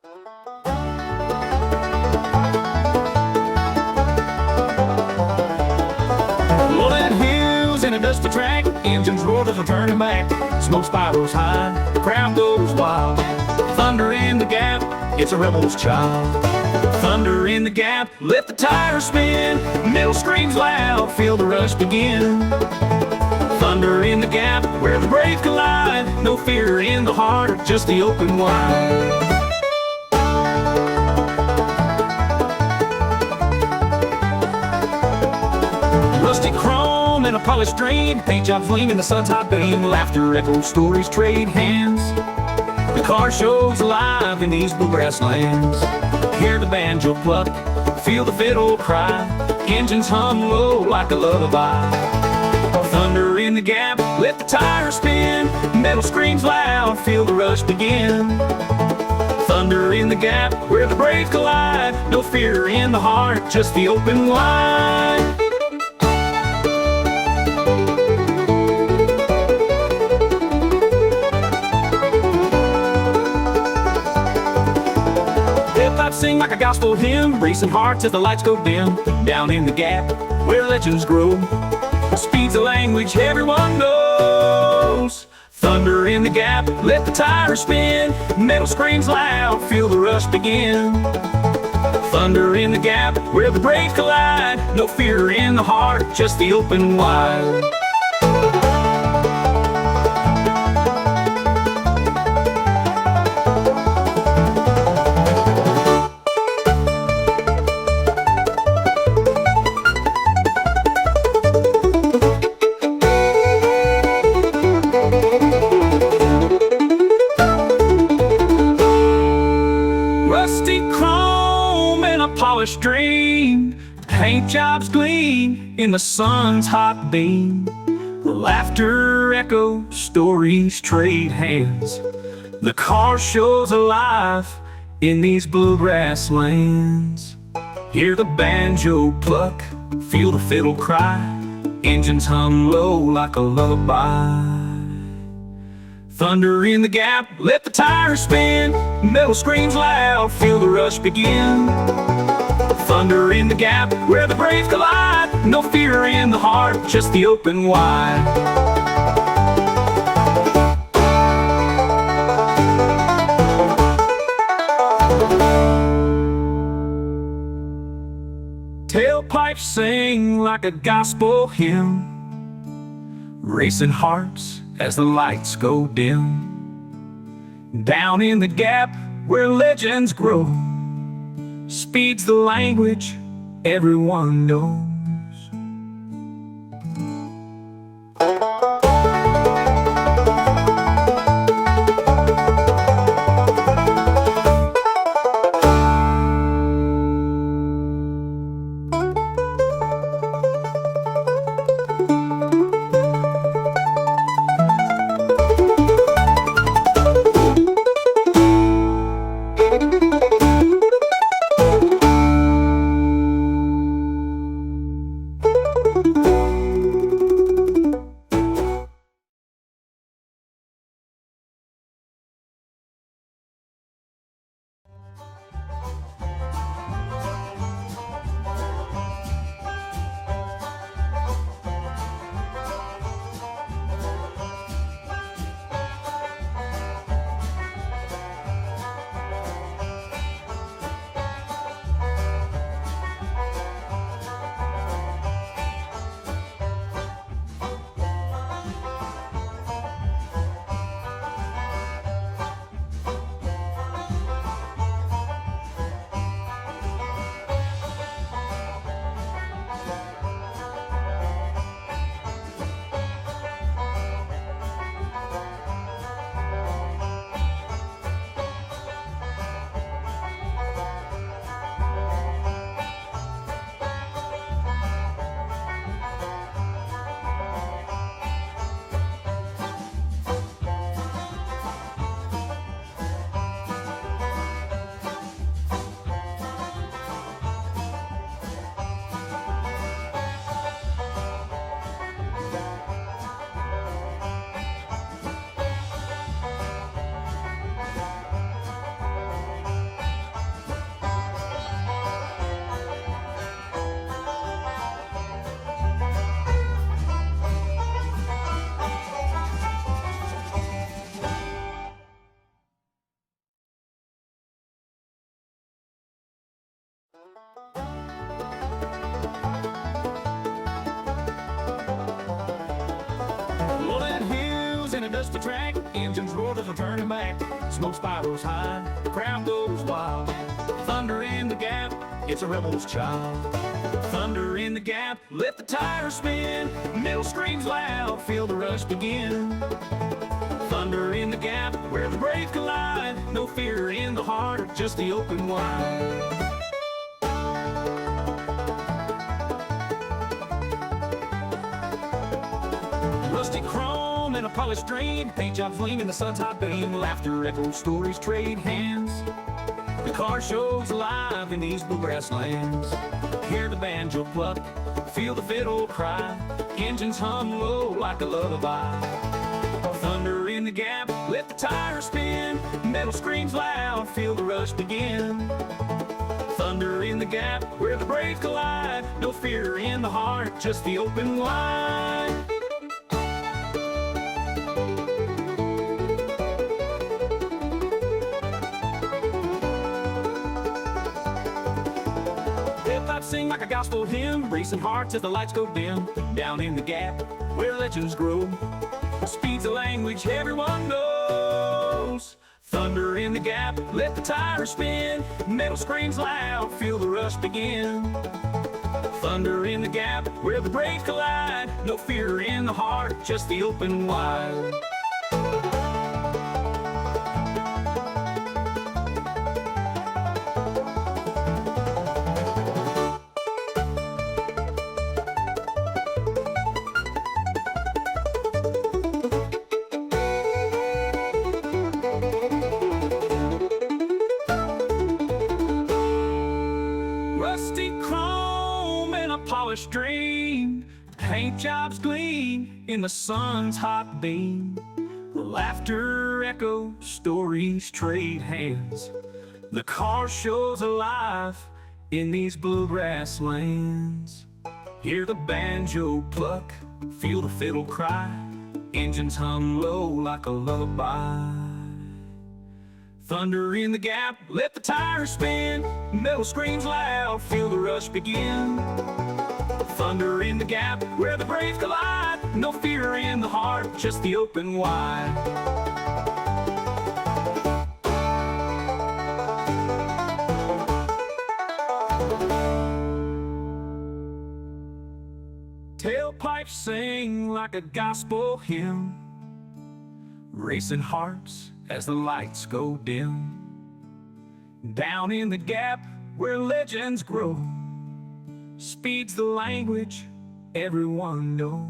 Rolling hills in a dusty track, engines roar to the turning back. Smoke spirals high, the crowd goes wild. Thunder in the gap, it's a rebel's child. Thunder in the gap, let the tires spin. Metal screams loud, feel the rush begin. Thunder in the gap, where the brave collide. No fear in the heart, just the open wide. Rusty chrome and a polished dream, paint job flame in the sun's hot beam. Laughter echoes, stories trade hands. The car shows alive in these bluegrass lands. Hear the banjo pluck, feel the fiddle cry. Engines hum low like a lullaby. Thunder in the gap, let the tires spin. Metal screams loud, feel the rush begin. Thunder in the gap, where the brave collide. No fear in the heart, just the open wide. Sing like a gospel hymn, racing hearts as the lights go dim. Down in the gap, where legends grow, speed's a language everyone knows. Thunder in the gap, let the tires spin. Metal screams loud, feel the rush begin. Thunder in the gap, where the brave collide. No fear in the heart, just the open wide. Rusty chrome and a polished dream, paint jobs gleam in the sun's hot beam. Laughter echoes, stories trade hands. The car shows alive in these bluegrass lands. Hear the banjo pluck, feel the fiddle cry. Engines hum low like a lullaby. Thunder in the gap, let the tires spin. Metal screams loud, feel the rush begin. Thunder in the gap, where the brave collide. No fear in the heart, just the open wide. Tailpipes sing like a gospel hymn, racing hearts as the lights go dim. Down in the gap, where legends grow, speed's the language everyone knows. Rolling hills in a dusty track, engines roar to the turning back. Smoke spirals high, the crowd goes wild. Thunder in the gap, it's a rebel's child. Thunder in the gap, let the tires spin. Metal screams loud, feel the rush begin. Thunder in the gap, where the brave collide. No fear in the heart, just the open wide. Rusty chrome and a polished dream, paint jobs gleam in the sun's hot beam. Laughter echoes, stories trade hands. The car shows alive in these bluegrass lands. Hear the banjo pluck, feel the fiddle cry. Engines hum low like a lullaby. Thunder in the gap, let the tires spin. Metal screams loud, feel the rush begin. Thunder in the gap, where the brave collide. No fear in the heart, just the open wide. Hip-hop sing like a gospel hymn, racing hearts as the lights go dim. Down in the gap, where legends grow, speed's a language everyone knows. Thunder in the gap, let the tires spin. Metal screams loud, feel the rush begin. Thunder in the gap, where the brave collide. No fear in the heart, just the open wide. Rusty chrome and a polished dream, paint jobs gleam in the sun's hot beam. Laughter echo, stories trade hands. The car shows alive in these bluegrass lands. Hear the banjo pluck, feel the fiddle cry. Engines hum low like a lullaby. Thunder in the gap, let the tires spin. Metal screams loud, feel the rush begin. Thunder in the gap, where the brave collide. No fear in the heart, just the open wide. Tailpipes sing like a gospel hymn, racing hearts as the lights go dim. Down in the gap where legends grow, speed's the language everyone knows.